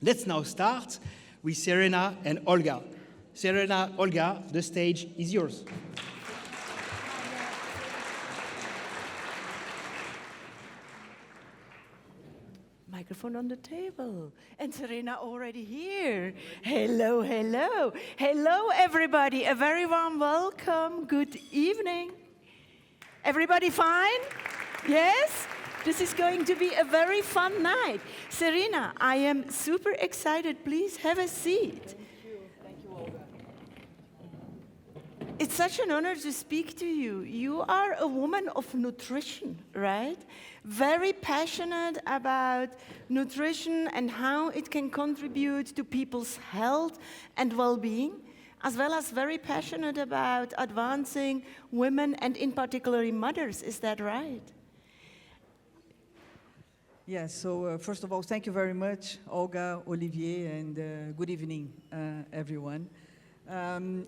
Let's now start with Serena and Olga. Serena, Olga, the stage is yours. Microphone on the table. And Serena already here. Hello, hello. Hello, everybody. A very warm welcome. Good evening. Everybody fine? Yes? This is going to be a very fun night. Serena, I am super excited. Please have a seat. Thank you. Thank you, Olga. It's such an honor to speak to you. You are a woman of nutrition, right? Very passionate about nutrition and how it can contribute to people's health and well-being, as well as very passionate about advancing women and in particular mothers. Is that right? Yes, so first of all, thank you very much, Olga, Olivier, and good evening, everyone.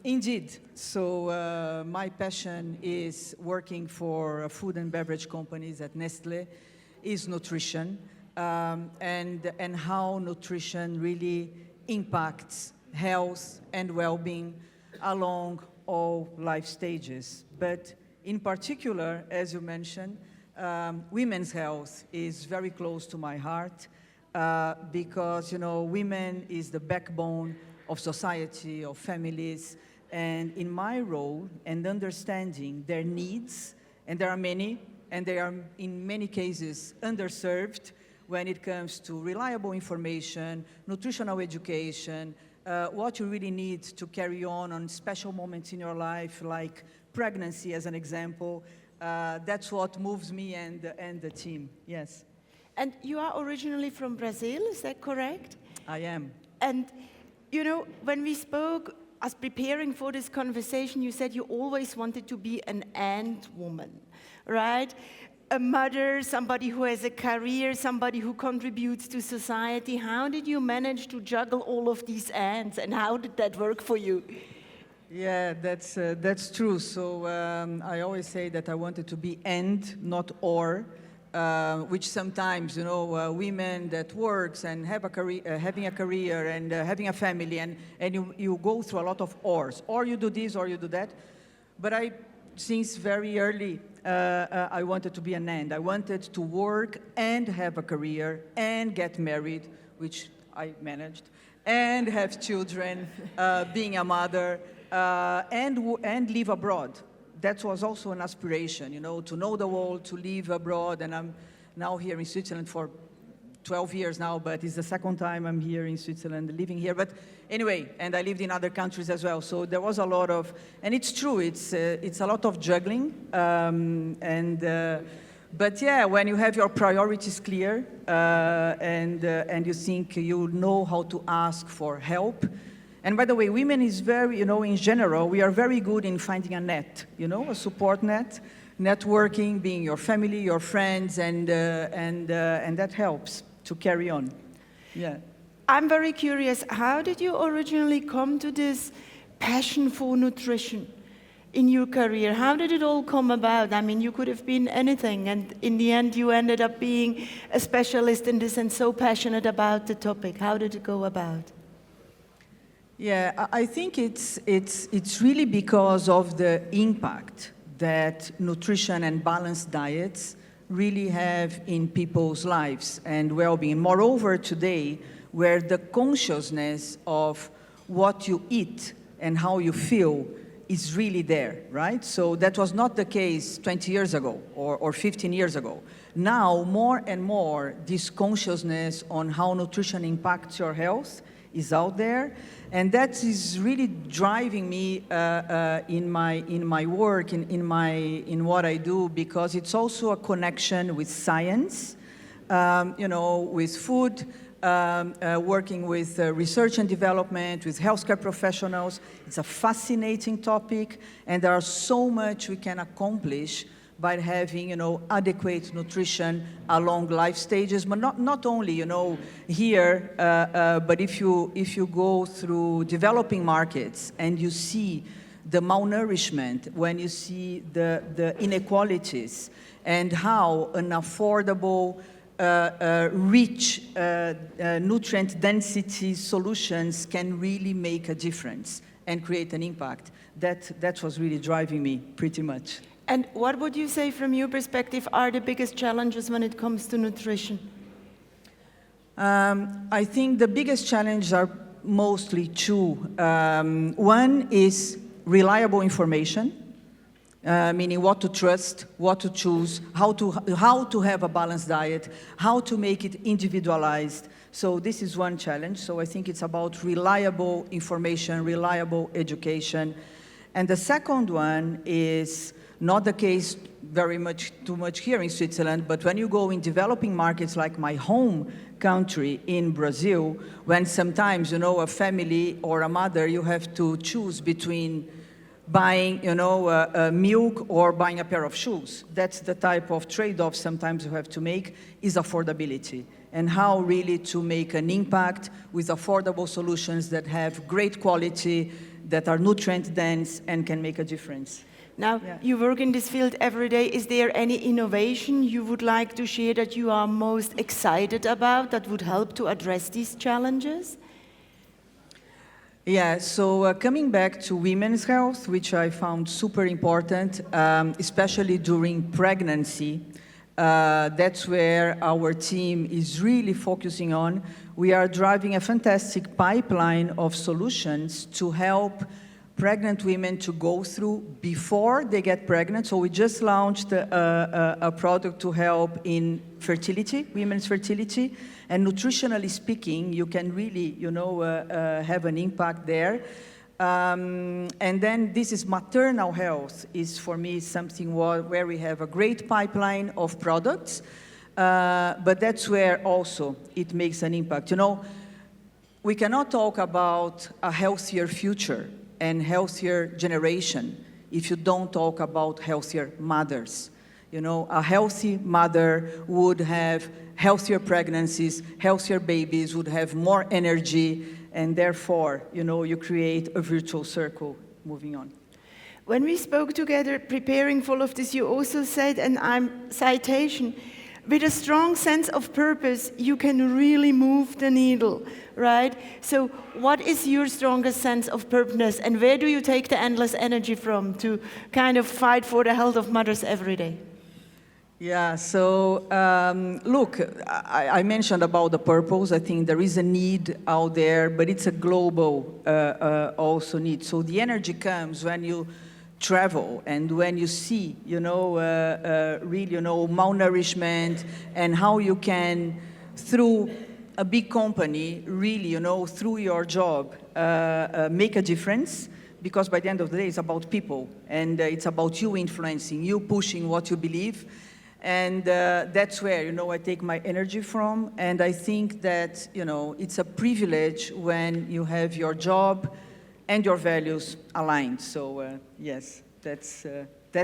Indeed, so my passion is working for food and beverage companies at Nestlé, is nutrition, and how nutrition really impacts health and well-being along all life stages. But in particular, as you mentioned, women's health is very close to my heart because, you know, women is the backbone of society, of families, and in my role and understanding their needs, and there are many, and they are in many cases underserved when it comes to reliable information, nutritional education, what you really need to carry on special moments in your life, like pregnancy as an example. That's what moves me and the team, yes. And you are originally from Brazil, is that correct? I am. And you know, when we spoke, as preparing for this conversation, you said you always wanted to be an "and" woman, right? A mother, somebody who has a career, somebody who contributes to society. How did you manage to juggle all of these "ands", and how did that work for you? Yeah, that's true. So I always say that I wanted to be "and", not "or", which sometimes, you know, women that works and have a career, having a career and having a family, and you go through a lot of "ors", or you do this or you do that. But since very early, I wanted to be an "and". I wanted to work and have a career and get married, which I managed, and have children, being a mother, and live abroad. That was also an aspiration, you know, to know the world, to live abroad. And I'm now here in Switzerland for 12 years now, but it's the second time I'm here in Switzerland, living here. But anyway, and I lived in other countries as well. So there was a lot of, and it's true, it's a lot of juggling. But yeah, when you have your priorities clear and you think you know how to ask for help. And by the way, women is very, you know, in general, we are very good in finding a net, you know, a support net, networking, being your family, your friends, and that helps to carry on. Yeah. I'm very curious, how did you originally come to this passion for nutrition in your career? How did it all come about? I mean, you could have been anything, and in the end, you ended up being a specialist in this and so passionate about the topic. How did it go about? Yeah, I think it's really because of the impact that nutrition and balanced diets really have in people's lives and well-being. Moreover, today, where the consciousness of what you eat and how you feel is really there, right? So that was not the case 20 years ago or 15 years ago. Now, more and more, this consciousness on how nutrition impacts your health is out there. And that is really driving me in my work, in what I do, because it's also a connection with science, you know, with food, working with research and development, with healthcare professionals. It's a fascinating topic, and there are so much we can accomplish by having, you know, adequate nutrition along life stages, but not only, you know, here, but if you go through developing markets and you see the malnourishment, when you see the inequalities, and how an affordable rich nutrient density solutions can really make a difference and create an impact. That was really driving me pretty much. And what would you say from your perspective are the biggest challenges when it comes to nutrition? I think the biggest challenges are mostly two. One is reliable information, meaning what to trust, what to choose, how to have a balanced diet, how to make it individualized. So this is one challenge. So I think it's about reliable information, reliable education. And the second one is not the case too much here in Switzerland, but when you go in developing markets like my home country in Brazil, when sometimes, a family or a mother, you have to choose between buying, milk or buying a pair of shoes. That's the type of trade-off sometimes you have to make, is affordability. And how really to make an impact with affordable solutions that have great quality, that are nutrient dense and can make a difference. Now, you work in this field every day. Is there any innovation you would like to share that you are most excited about that would help to address these challenges? Yeah, so coming back to women's health, which I found super important, especially during pregnancy, that's where our team is really focusing on. We are driving a fantastic pipeline of solutions to help pregnant women to go through before they get pregnant. So we just launched a product to help in fertility, women's fertility. And nutritionally speaking, you can really, have an impact there. And then this is maternal health is for me something where we have a great pipeline of products. But that's where also it makes an impact. We cannot talk about a healthier future and healthier generation if you don't talk about healthier mothers. A healthy mother would have healthier pregnancies, healthier babies, would have more energy, and therefore, you create a virtual circle moving on. When we spoke together preparing for all of this, you also said, and I'm citation, with a strong sense of purpose, you can really move the needle, right? So what is your strongest sense of purpose, and where do you take the endless energy from to kind of fight for the health of mothers every day? Yeah, so look, I mentioned about the purpose. I think there is a need out there, but it's a global also need. So the energy comes when you travel and when you see, really, malnourishment and how you can, through a big company, really, through your job, make a difference. Because by the end of the day, it's about people, and it's about you influencing, you pushing what you believe. And that's where, I take my energy from. And I think that, it's a privilege when you have your job and your values aligned. So, yes, that's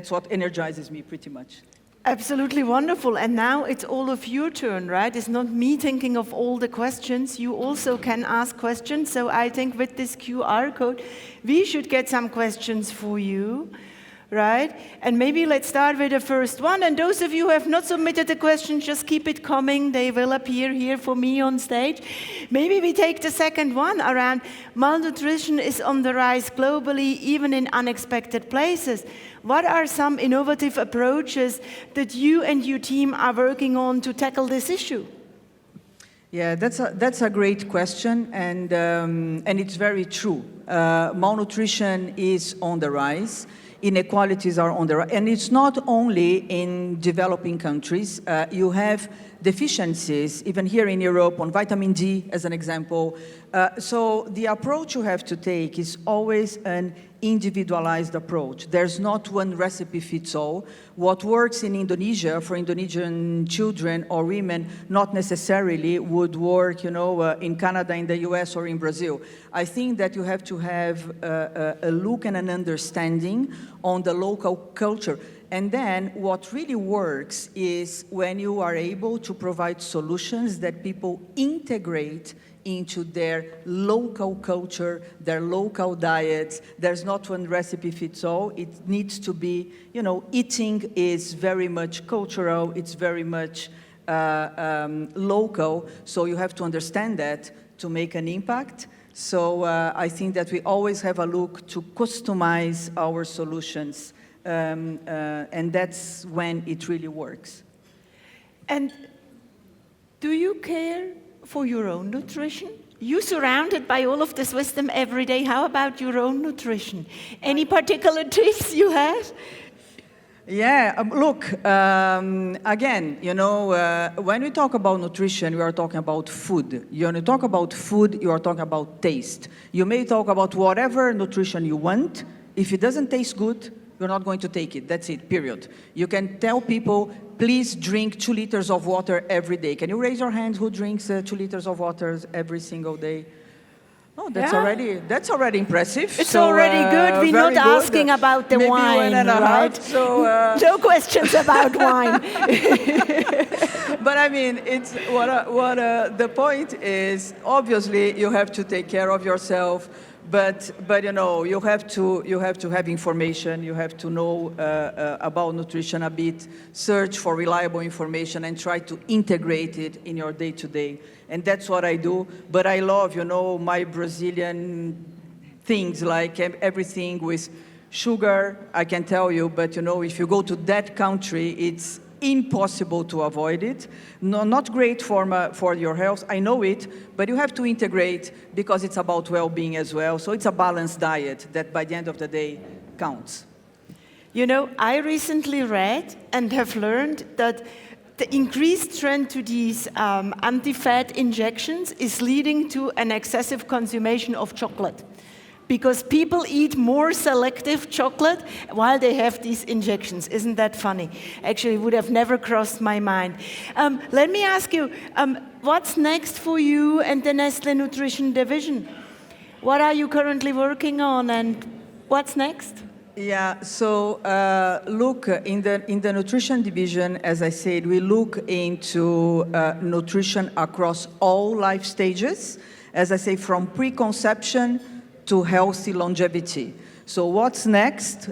what energizes me pretty much. Absolutely wonderful. And now it's all of your turn, right? It's not me thinking of all the questions. You also can ask questions. So I think with this QR code, we should get some questions for you. Right? And maybe let's start with the first one. And those of you who have not submitted the questions, just keep it coming. They will appear here for me on stage. Maybe we take the second one around malnutrition is on the rise globally, even in unexpected places. What are some innovative approaches that you and your team are working on to tackle this issue? Yeah, that's a great question, and it's very true. Malnutrition is on the rise. Inequalities are on the rise. And it's not only in developing countries. You have deficiencies, even here in Europe, on vitamin D, as an example. So the approach you have to take is always an individualized approach. There's not one recipe fits all. What works in Indonesia for Indonesian children or women not necessarily would work, in Canada, in the US, or in Brazil. I think that you have to have a look and an understanding on the local culture. And then what really works is when you are able to provide solutions that people integrate into their local culture, their local diets. There's not one recipe fits all. It needs to be, eating is very much cultural. It's very much local, so you have to understand that to make an impact. So I think that we always have a look to customize our solutions, and that's when it really works. And do you care for your own nutrition? You're surrounded by all of this wisdom every day. How about your own nutrition? Any particular tips you have? Yeah, look, again, you know, when we talk about nutrition, we are talking about food. When you talk about food, you are talking about taste. You may talk about whatever nutrition you want. If it doesn't taste good, you're not going to take it. That's it, period. You can tell people, please drink 2 liters of water every day. Can you raise your hand who drinks 2 liters of water every single day? Oh, that's already impressive. It's already good. We're not asking about the Maybe wine, 1.5, right? so, no questions about wine. But I mean, it's the point is, obviously you have to take care of yourself, but you know, you have to have information. You have to know about nutrition a bit, search for reliable information, and try to integrate it in your day-to-day. And that's what I do. But I love, you know, my Brazilian things, like everything with sugar, I can tell you, but you know, if you go to that country, it's impossible to avoid it. No, not great for your health, I know it, but you have to integrate because it's about well-being as well. So it's a balanced diet that by the end of the day counts. You know, I recently read and have learned that the increased trend to these anti-fat injections is leading to an excessive consumption of chocolate, because people eat more selective chocolate while they have these injections. Isn't that funny? Actually, it would have never crossed my mind. Let me ask you, what's next for you and the Nestlé Nutrition Division? What are you currently working on, and what's next? Yeah, so look, in the nutrition division, as I said, we look into nutrition across all life stages, as I say, from preconception to healthy longevity. So what's next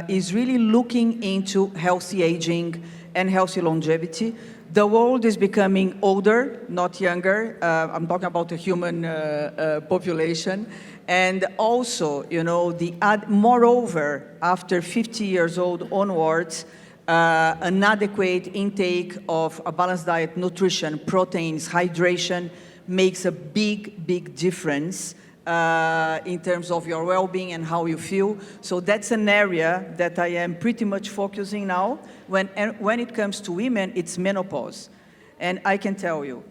is really looking into healthy aging and healthy longevity. The world is becoming older, not younger. I'm talking about the human population. And also, you know, moreover, after 50 years old onwards, an adequate intake of a balanced diet, nutrition, proteins, hydration makes a big difference in terms of your well-being and how you feel. So that's an area that I am pretty much focusing now. When it comes to women, it's menopause. And I can tell you,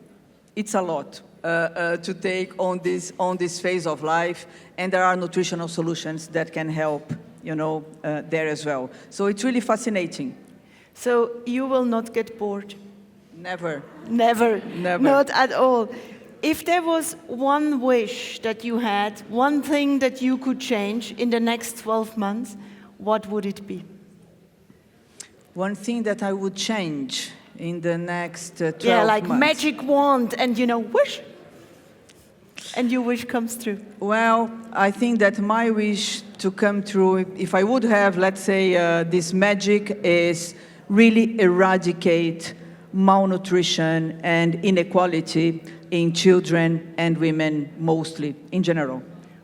it's a lot to take on this phase of life, and there are nutritional solutions that can help, you know, there as well. So it's really fascinating. So you will not get bored? Never. Never. Never. Not at all. If there was one wish that you had, one thing that you could change in the next 12 months, what would it be? One thing that I would change in the next 12 months. Yeah, like magic wand, and you know, wish, and your wish comes true. Well, I think that my wish to come true, if I would have, let's say, this magic, is really eradicate malnutrition and inequality in children and women, mostly, in general.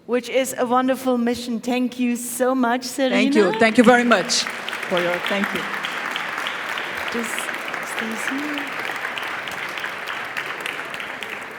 Which is a wonderful mission. Thank you so much, Serena. Thank you. Thank you very much for your, thank you. Just stays here.